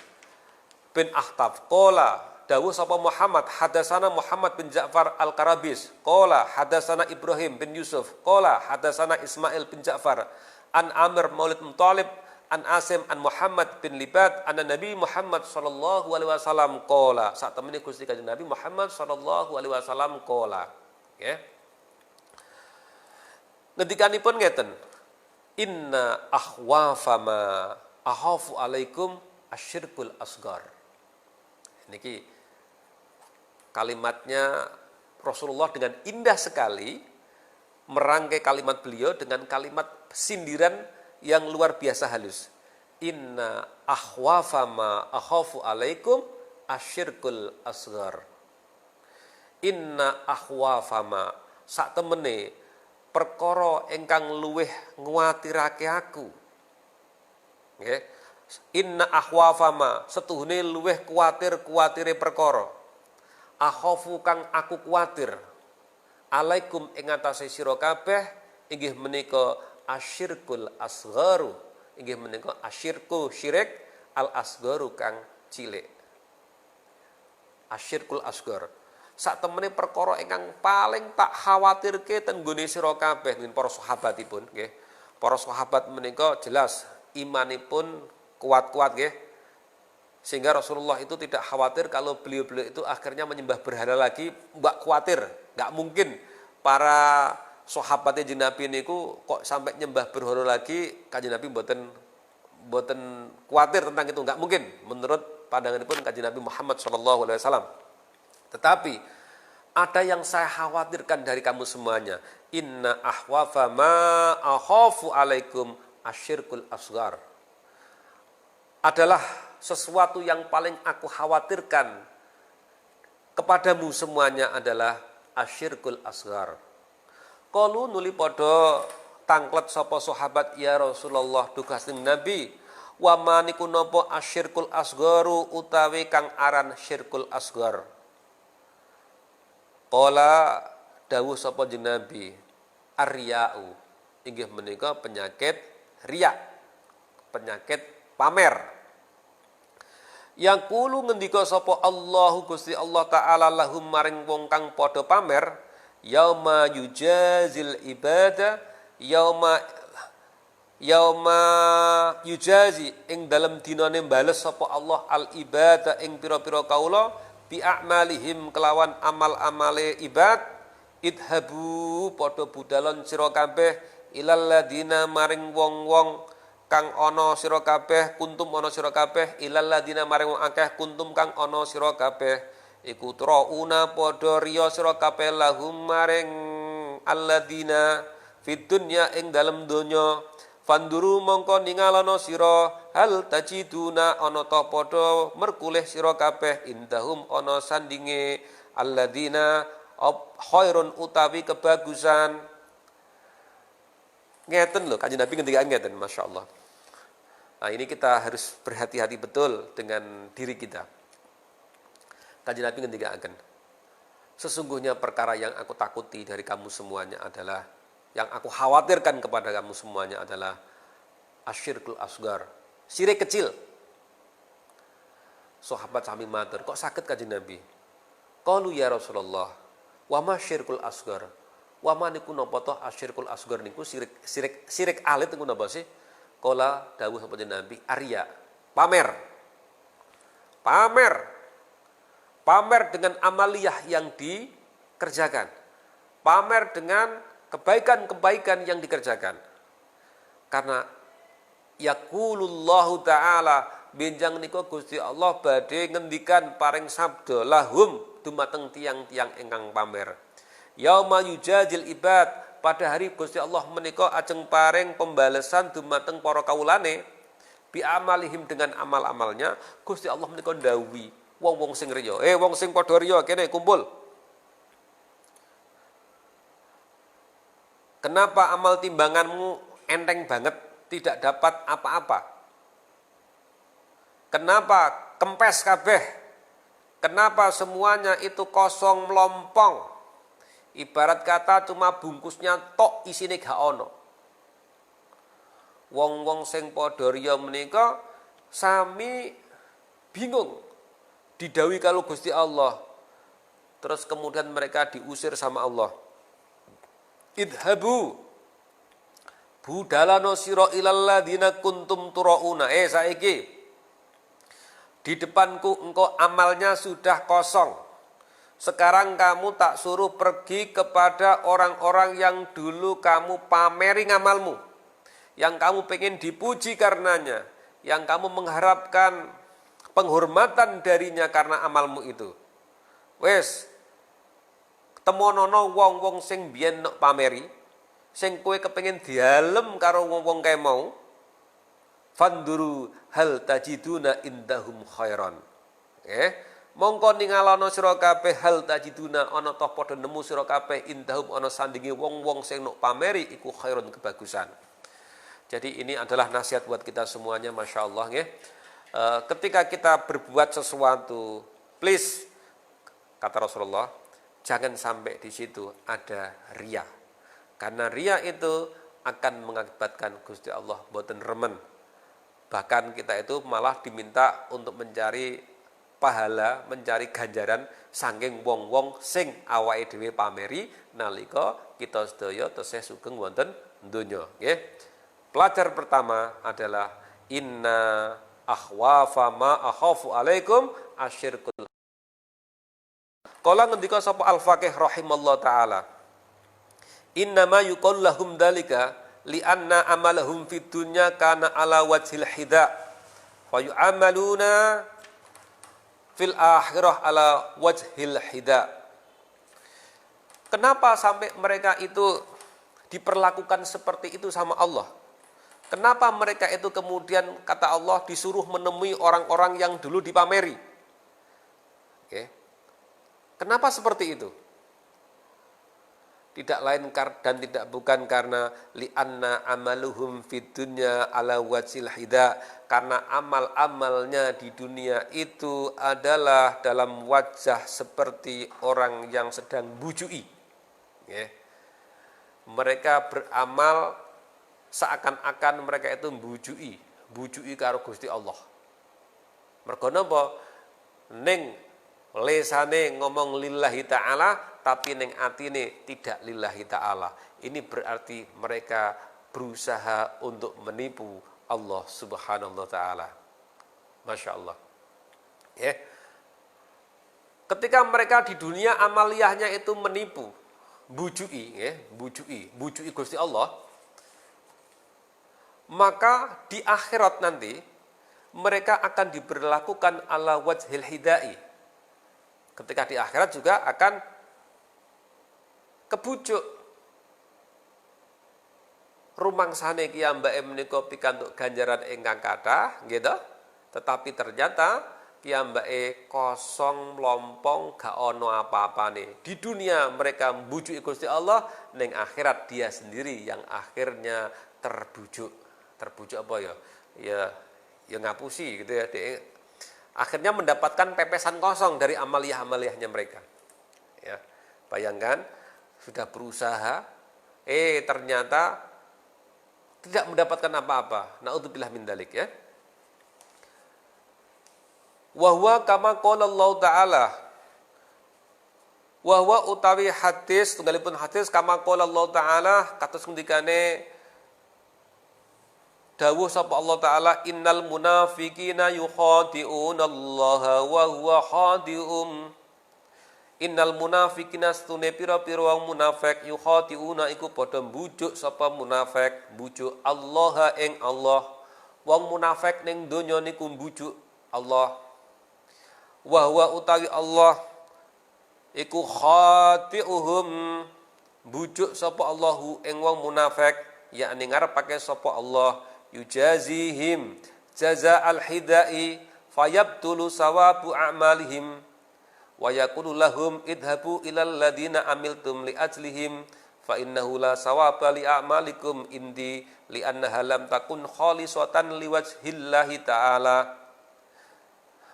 [SPEAKER 1] bin Ahtaf. Qala dawuh sapa Muhammad, hadasana Muhammad bin Ja'far Al-Karabis. Qala hadasana Ibrahim bin Yusuf. Qala hadasana Ismail bin Ja'far an Amr Maulid Muthalib an Asim an Muhammad bin Libad an Nabi Muhammad sallallahu alaihi wasallam qala. Sak temene Gusti Kanjeng Nabi Muhammad sallallahu alaihi wasallam qala. Nggih. Ngendikanipun ngeten. Inna akhwafama akhafu alaikum asyirkul asgar. Niki kalimatnya Rasulullah dengan indah sekali merangkai kalimat beliau dengan kalimat sindiran yang luar biasa halus. Inna akhwafama akhafu alaikum asyirkul asgar. Inna akhwafama sak temene perkara ingkang luweh nguwatirake aku. Nggih. Inna akhwafama setuhune luweh kuwatire perkara. Akhafu kang aku kuwatir. Alaikum ing atase sira kabeh inggih menika asyirkul asgharu. Inggih menika asyirku syirik al asgharu kang cilik. Asyirkul asghar. sak temene perkara ingkang paling tak khawatirke ten nggone sira kabeh ning para sahabatipun nggih. Para sahabat menika jelas imanipun kuat-kuat nggih. Sehingga Rasulullah itu tidak khawatir kalau beliau-beliau itu akhirnya menyembah berhala lagi, mbak khawatir, nggak mungkin para sahabatnya Kanjeng Nabi niku kok sampai nyembah berhala lagi, Kanjeng Nabi mboten khawatir tentang itu, nggak mungkin menurut pandanganipun Kanjeng Nabi Muhammad SAW. Tetapi ada yang saya khawatirkan dari kamu semuanya. Inna ahwafa ma akhafu alaikum asyirkul asghar. Adalah sesuatu yang paling aku khawatirkan kepadamu semuanya adalah asyirkul asghar. Qalu nuli padha tangklet sapa sahabat ya Rasulullah duka Kanjeng Nabi, wa maniku napa asyirkul asgharu utawi kang aran syirkul asghar. Qala dawuh sapa Kanjeng Nabi, arya'u inggih menika penyakit riya, penyakit pamer. Yang kulu ngendika sapa Allahu Gusti Allah taala lahum maring wong kang padha pamer, yauma yujazil ibada, yauma yujazi ing dalem dinane bales sapa Allah al ibada ing pira-pira kaula bi a'malihim kelawan amal-amale ibad, idhabu padha budalon sira kabeh ilal ladina maring wong-wong kang ana sira kabeh, kuntum ana sira kabeh, ilal ladina maring wong akeh kuntum kang ana sira kabeh, iku trauna padha riya sira kabeh lahum maring alladina fid dunya ing dalem donya, fanduru mongko ningalana sira hal tajiduna ana ta padha merkulih sira kabeh indahum ana sandinge alladina khairun utawi kebagusan. Ngeten lho Kanjeng Nabi ngendikan ngeten, masyaallah. Nah, ini kita harus berhati-hati betul dengan diri kita. Kanjeng Nabi ngendikaken, sesungguhnya perkara yang aku takuti dari kamu semuanya adalah, yang aku khawatirkan kepada kamu semuanya adalah asyirkul asghar, syirik kecil. Sahabat sami matur, kok sakit Kanjeng Nabi? Qalu ya Rasulullah, wa ma syirkul asghar? Wa ma niku napa to asyirkul asghar niku syirik alit niku napa sih? Qala dawuh sapa Nabi, arya, pamer. Pamer dengan amaliyah yang dikerjakan. Pamer dengan kebaikan-kebaikan yang dikerjakan. Karena yaqulullahu ta'ala benjang nika Gusti Allah badhe ngendikan paring sabda lahum dumateng tiang-tiang ingkang pamer. Yauma yujazil ibad, pada hari Gusti Allah menika ajeng paring pembalasan dumateng para kawulane bi amalihim dengan amal-amalnya. Gusti Allah menika ndhawuhi wong-wong sing riya, wong sing padha riya kene kumpul. Kenapa amal timbanganmu enteng banget, tidak dapat apa-apa? Kenapa kempes kabeh? Kenapa semuanya itu kosong melompong? Ibarat kata cuma bungkusnya tok isine gak ono. Wong-wong sing padha riya menika sami bingung didhawuhi kalau Gusti Allah. Terus kemudian mereka diusir sama Allah. Idhabu budalano sira ilal ladzina kuntum turauna. Saiki di depanku engkau amalnya sudah kosong. Sekarang kamu tak suruh pergi kepada orang-orang yang dulu kamu pameri ngamalmu, yang kamu pengen dipuji karenanya, yang kamu mengharapkan penghormatan darinya karena amalmu itu. Wes, temonono wong-wong sing biyen nok pameri, sing kowe kepengin dialem karo wong-wong kae mau, fanduru hal tajiduna indahum khairan. Mongko ningalana sira kabeh hal tajiduna ana ta padha nemu sira kabeh indahum ana sandinge wong-wong sing nok pameri iku khairun kebagusan. Jadi ini adalah nasihat buat kita semuanya, Masya Allah nggih. Ketika kita berbuat sesuatu, please kata Rasulullah, jangan sampai di situ ada riya. Karena riya itu akan mengakibatkan Gusti Allah boten remen. Bahkan kita itu malah diminta untuk mencari pahala, mencari ganjaran saking wong-wong sing awake dhewe pameri nalika kita sedaya tesih sugeng wonten donya, nggih. Pelajar pertama adalah inna akhwafa ma akhafu alaikum asyirkul. Kala ngendika sapa Al-Faqih rahimallahu taala, innama yuqal lahum dalika li'anna amalahum fid dunya kana ala wajhil hida wa yu'amaluna fil akhirah ala wajhil hida. Kenapa sampai mereka itu diperlakukan seperti itu sama Allah? Kenapa mereka itu kemudian kata Allah disuruh menemui orang-orang yang dulu dipameri? Oke. Kenapa seperti itu? Tidak lain dan tidak bukan karena li'anna amaluhum fid dunya ala wajhil hida, karena amal-amalnya di dunia itu adalah dalam wajah seperti orang yang sedang bujui. Ya. Mereka beramal seakan-akan mereka itu bujui karo Gusti Allah. Mergo napa? Ning lesane ngomong lillahi ta'ala, tapi ning atine tidak lillahi ta'ala. Ini berarti mereka berusaha untuk menipu Allah subhanahu wa ta'ala. Masya Allah. Ya. Ketika mereka di dunia amaliyahnya itu menipu, bujui Gusti Allah, maka di akhirat nanti mereka akan diberlakukan ala wajhil hidai. Ketika di akhirat juga akan kebujuk rumangsane ki ambake menika pikantuk ganjaran ingkang kathah, gitu. Tetapi ternyata ki ambake kosong mlompong, gak ana apa-apane. Di dunia mereka mbujuki Gusti Allah, ning akhirat dia sendiri yang akhirnya terbujuk. Terbujuk apa ya? Ya ngapusi gitu ya. Dia akhirnya mendapatkan pepesan kosong dari amaliyah-amaliyahnya mereka. Ya. Bayangkan sudah berusaha, ternyata tidak mendapatkan apa-apa. Naudzubillah min dzalik ya. Wa huwa kama qala Allah taala. Wa huwa utawi hadis, tunggalipun hadis kama qala Allah taala kados ngendikane dawuh sapa Allah taala, innal munafiqina yukhadi'una Allah wa huwa khadi'um. Innal munafiqina stune pira-pira wong munafik yukhadi'una iku padha mbujuk sapa munafik, mbujuk Allah ing Allah. Wong munafik ning donya niku mbujuk Allah. Wa huwa utawi Allah iku khadi'uhum, mbujuk sapa Allahu ing wong munafik, yakni ngarepake sapa Allah yujazihim jazaa'al hidai fayabtulu sawabu a'malihim wa yakunu lahum idhabu ilal ladina amiltum li ajlihim fa innahu la sawaba li a'malikum indi li annaha lam takun khalisatan liwajhillahi ta'ala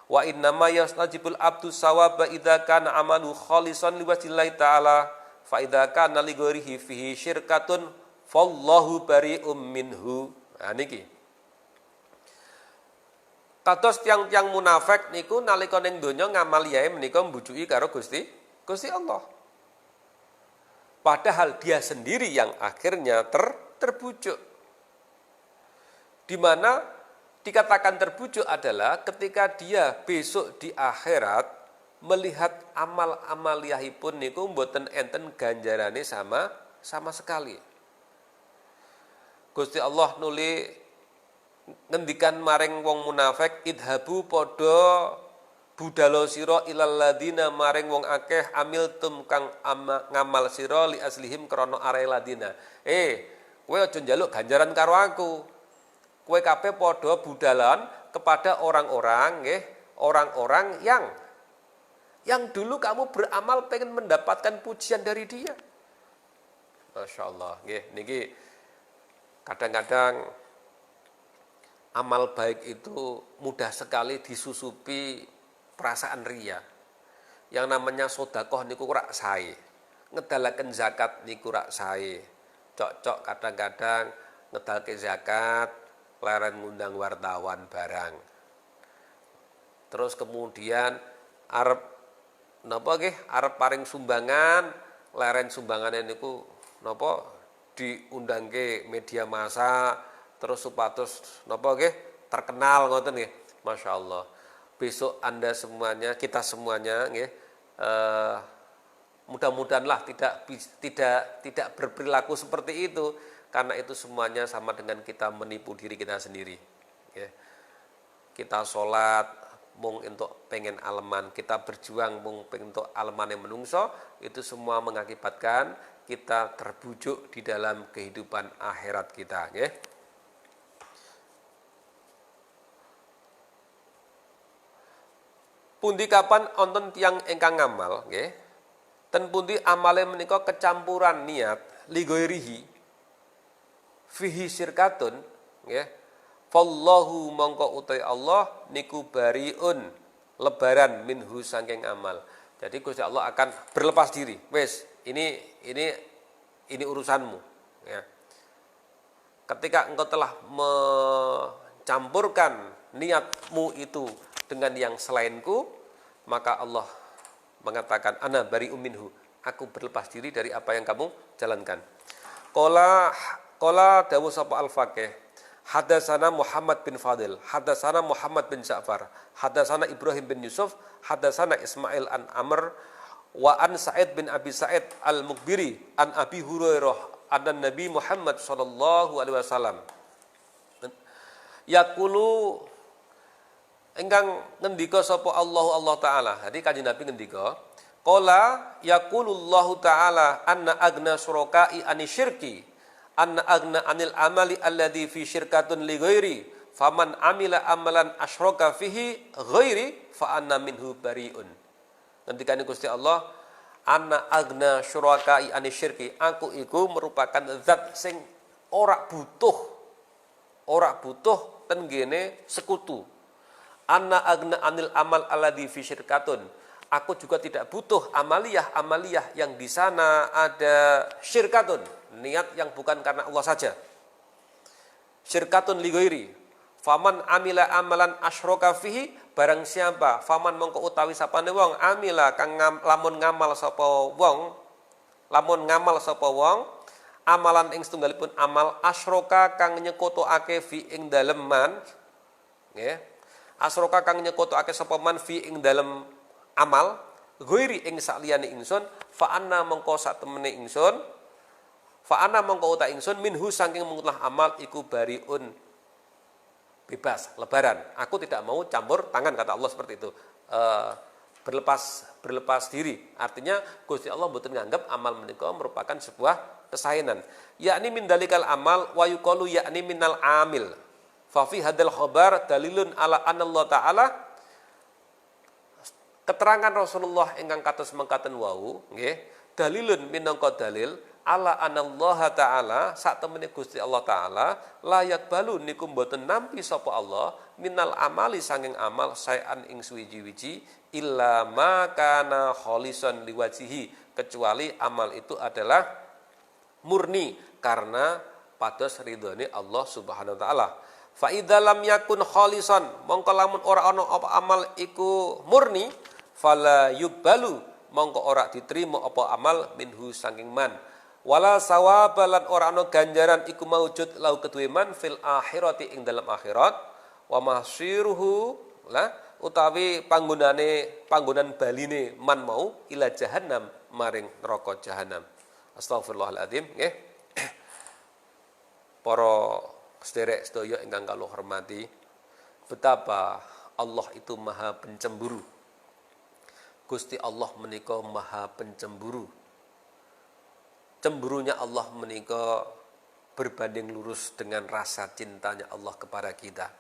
[SPEAKER 1] wa innama yastajibul abdu sawaba idza kana amalu khalisan liwajhillahi ta'ala fa idza kana li ghairihi fihi syirkatun fallahu bari'um minhu. Nah niki. Kados tiang-tiang munafik niku nalika ning donya ngamal yae menika mbujuki karo Gusti Allah. Padahal dia sendiri yang akhirnya terbujuk. Di mana dikatakan terbujuk adalah ketika dia besok di akhirat melihat amal-amaliyahipun niku mboten enten ganjarane sama sekali. Gusti Allah nuli ngendikan maring wong munafik, idhabu padha budalo sira ilal ladina maring wong akeh amiltum kang ngamal sira li aslihim krana are ladina. Kowe aja njaluk ganjaran karo aku. Kowe kabeh padha budalan kepada orang-orang nggih, orang-orang yang dulu kamu beramal pengen mendapatkan pujian dari dia. Masya Allah nggih niki. Kadang-kadang amal baik itu mudah sekali disusupi perasaan ria. Yang namanya sedekah niku rak sae. Ngedalaken zakat niku rak sae. Cok-cok kadang-kadang ngedalke zakat leren ngundang wartawan barang. terus kemudian arep napa nggih arep paring sumbangan, leren sumbangane niku napa diundangke media massa terus supados napa nggih terkenal ngoten nggih. Masya Allah. Besok Anda semuanya, kita semuanya nggih mudah-mudahanlah tidak berperilaku seperti itu, karena itu semuanya sama dengan kita menipu diri kita sendiri. Ya. Kita sholat mung untuk pengen aleman, kita berjuang mung pengen untuk aleman yang menungso, itu semua mengakibatkan kita terbujuk di dalam kehidupan akhirat kita. Ya. Pundi kapan onten tiang engkang ngamal, nggih. Ten pundi amale menika kecampuran niat ligoirihi fihi syirkatun, nggih. Fallahu mongko utai Allah niku bariun lebaran minhu saking amal. Jadi Gusti Allah akan berlepas diri. Wes, ini urusanmu, ya. Ketika engkau telah mencampurkan niatmu itu dengan yang selainku, maka Allah mengatakan ana bari'um minhu, aku berlepas diri dari apa yang kamu jalankan. Qala dawuh sapa al-faqih, hadatsana Muhammad bin Fadil, hadatsana Muhammad bin Ja'far, hadatsana Ibrahim bin Yusuf, hadatsana Ismail an Amr wa an Sa'id bin Abi Sa'id al-Muqbiri an Abi Hurairah an Nabi Muhammad sallallahu alaihi wasallam yaqulu engkang ngendika sapa Allah taala. Jadi kanjeng Nabi ngendika, qala yaqulullahu taala anna agna suraka'i anisyirki anna agna anil amali alladhi fi syirkatun li ghairi faman amila amalan asyraka fihi ghairi fa anna minhu bariun. Ngendikane Gusti Allah, anna agna suraka'i anisyirki, aku iku merupakan zat sing ora butuh tenggene sekutu. Anna agna anil amal alladhi fi syirkatun, aku juga tidak butuh amaliyah yang di sana ada syirkatun, niat yang bukan karena Allah saja. Syirkatun li ghairi, faman amila amalan asyraka fihi, barang siapa faman mongko utawi sapane wong amila kang lamun ngamal sapa wong amalan ing setunggalipun amal asyraka kang nyekotokake fi ing dalem man, nggih. Asroka kang nyekotokake sapa man fi ing dalem amal ghairi ing sakliyane ingsun fa anna mongko sak temene ingsun uta ingsun minhu saking mengutlah amal iku bariun bebas lebaran. Aku tidak mau campur tangan, kata Allah seperti itu. Berlepas diri. Artinya Gusti Allah mboten nganggep amal menika merupakan sebuah kesaenan. Yakni min dalikal amal wa yuqalu yakni minal amil. Fafi hadal khabar dalilun ala anallah ta'ala, keterangan Rasulullah ingkang kados mengkaten wau nggih, dalilun minangka dalil ala anallah ta'ala, sak temene Gusti Allah taala layak balu niku mboten nampi sapa Allah minal amali sanging amal sayan ing suwiji-wiji illa ma kana kholisan liwajihi, kecuali amal itu adalah murni karena pados ridhone Allah Subhanahu wa taala. Fa idza lam yakun khalisan, mongko lamun ora ana apa amal iku murni, fala yuqbalu, mongko ora diterima apa amal minhu saking man. Wala sawabalan ora ana ganjaran iku maujud lau keduwe man fil akhirati ing dalam akhirat, wa mahsiruhu la utawi panggonan baline man mau ila jahannam maring neraka jahanam. Astagfirullahaladzim nggih. Para sederek sedaya ingkang kula hormati, betapa Allah itu maha pencemburu. Gusti Allah menika maha pencemburu. Cemburunya Allah menika berbanding lurus dengan rasa cintanya Allah kepada kita.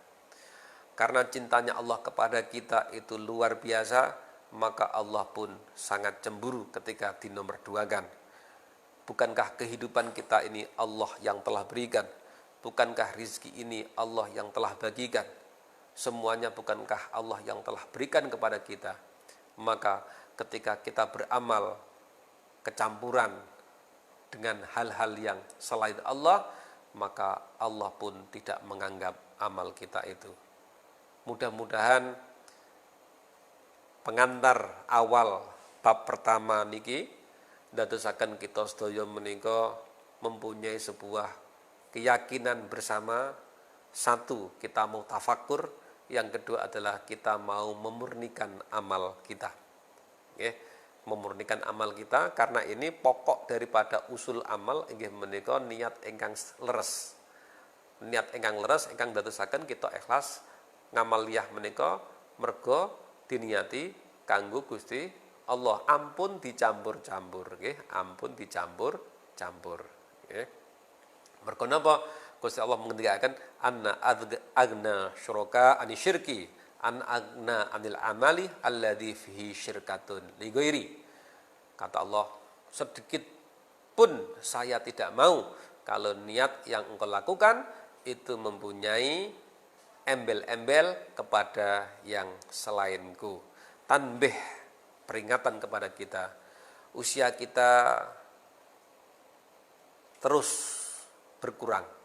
[SPEAKER 1] Karena cintanya Allah kepada kita itu luar biasa, maka Allah pun sangat cemburu ketika dinomorduakan. Bukankah kehidupan kita ini Allah yang telah berikan? Bukankah rizki ini Allah yang telah bagikan? Semuanya bukankah Allah yang telah berikan kepada kita? Maka ketika kita beramal kecampuran dengan hal-hal yang selain Allah, maka Allah pun tidak menganggap amal kita itu. Mudah-mudahan pengantar awal bab pertama niki dadosaken kita sedaya menika mempunyai sebuah keyakinan bersama. Satu, kita mau tafakkur. Yang kedua adalah kita mau memurnikan amal kita. Oke, memurnikan amal kita, karena ini pokok daripada usul amal inggih menika niat ingkang leres. Niat ingkang leres ingkang dadosaken kita ikhlas ngamaliyah menika merga diniati kanggo Gusti Allah. Ampun dicampur-campur nggih, ampun dicampur-campur nggih. Merga napa? Gusti Allah mengendikaken anna agna syuraka ani syirki an agna anil amali alladzi fihi syirkatun li ghairi. Kata Allah, sedikit pun saya tidak mau kalau niat yang engkau lakukan itu mempunyai embel-embel kepada yang selainku. Tanbih, peringatan kepada kita. Usia kita terus berkurang.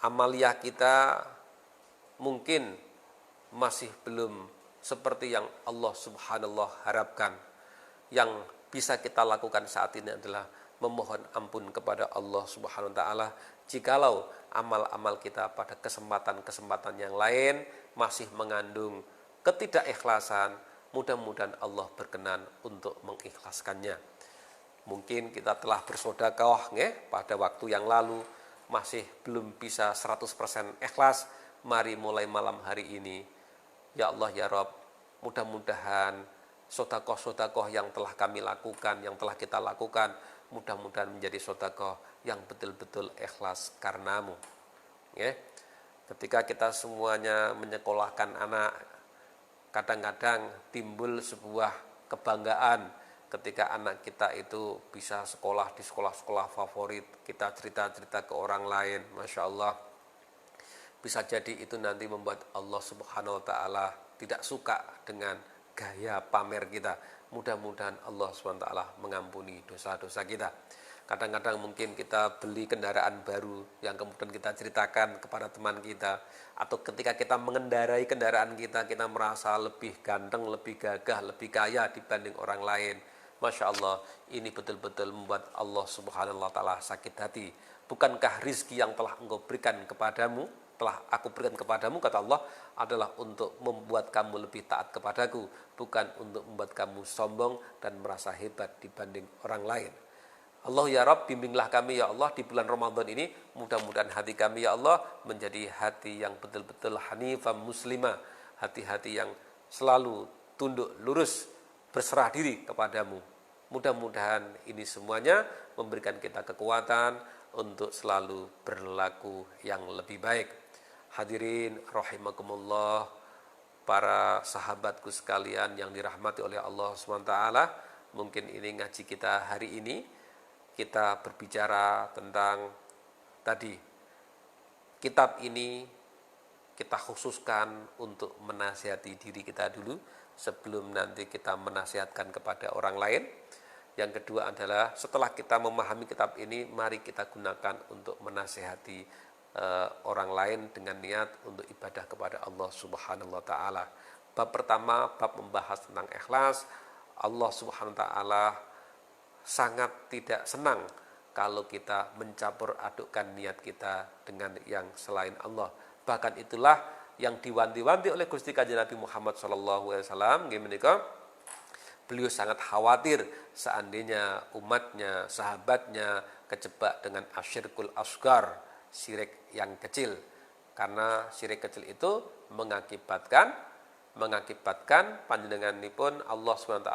[SPEAKER 1] Amaliyah kita mungkin masih belum seperti yang Allah Subhanallah harapkan. Yang bisa kita lakukan saat ini adalah memohon ampun kepada Allah Subhanahu wa taala jikalau amal-amal kita pada kesempatan-kesempatan yang lain masih mengandung ketidakikhlasan. Mudah-mudahan Allah berkenan untuk mengikhlaskannya. Mungkin kita telah bersedekah pada waktu yang lalu, masih belum bisa 100% ikhlas. Mari mulai malam hari ini, ya Allah ya Rabb, mudah-mudahan sedekah-sedekah yang telah kami lakukan, yang telah kita lakukan, mudah-mudahan menjadi sedekah yang betul-betul ikhlas karenamu. Ya. Ketika kita semuanya menyekolahkan anak, kadang-kadang timbul sebuah kebanggaan ketika anak kita itu bisa sekolah di sekolah-sekolah favorit. Kita cerita-cerita ke orang lain, Masya Allah. Bisa jadi itu nanti membuat Allah Subhanahu wa ta'ala tidak suka dengan gaya pamer kita. Mudah-mudahan Allah Subhanahu wa ta'ala mengampuni dosa-dosa kita. Kadang-kadang mungkin kita beli kendaraan baru yang kemudian kita ceritakan kepada teman kita. Atau ketika kita mengendarai kendaraan kita, kita merasa lebih ganteng, lebih gagah, lebih kaya dibanding orang lain. Masya Allah, ini betul-betul membuat Allah Subhanahu wa ta'ala sakit hati. Bukankah rizki yang telah engkau berikan kepadamu, telah aku berikan kepadamu, kata Allah, adalah untuk membuat kamu lebih taat kepadaku, bukan untuk membuat kamu sombong dan merasa hebat dibanding orang lain. Allah ya Rabb, bimbinglah kami ya Allah di bulan Ramadan ini. Mudah-mudahan hati kami ya Allah menjadi hati yang betul-betul hanifah muslimah, hati-hati yang selalu tunduk lurus, berserah diri kepadamu. Mudah-mudahan ini semuanya memberikan kita kekuatan untuk selalu berlaku yang lebih baik. Hadirin rahimakumullah, para sahabatku sekalian yang dirahmati oleh Allah SWT, mungkin ini ngaji kita hari ini. Kita berbicara tentang tadi, kitab ini kita khususkan untuk menasihati diri kita dulu sebelum nanti kita menasihatkan kepada orang lain. Yang kedua adalah setelah kita memahami kitab ini, mari kita gunakan untuk menasihati orang lain dengan niat untuk ibadah kepada Allah Subhanahu wa ta'ala. Bab pertama, bab membahas tentang ikhlas. Allah Subhanahu wa ta'ala sangat tidak senang kalau kita mencampur adukkan niat kita dengan yang selain Allah. Bahkan itulah yang diwanti-wanti oleh Gusti Kanjeng Nabi Muhammad SAW. Beliau sangat khawatir seandainya umatnya, sahabatnya kejebak dengan asyirkul asgar, syirik yang kecil. Karena syirik kecil itu mengakibatkan panjenenganipun Allah SWT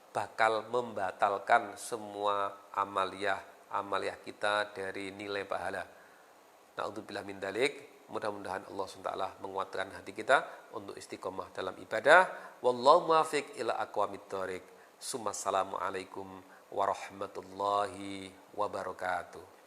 [SPEAKER 1] bakal membatalkan semua amaliyah kita dari nilai pahala. Na'udzubillah min dzalik. Mudah-mudahan Allah SWT menguatkan hati kita untuk istiqomah dalam ibadah. Wallahu muwaffiq ila aqwamit thoriq. Assalamualaikum warahmatullahi wabarakatuh.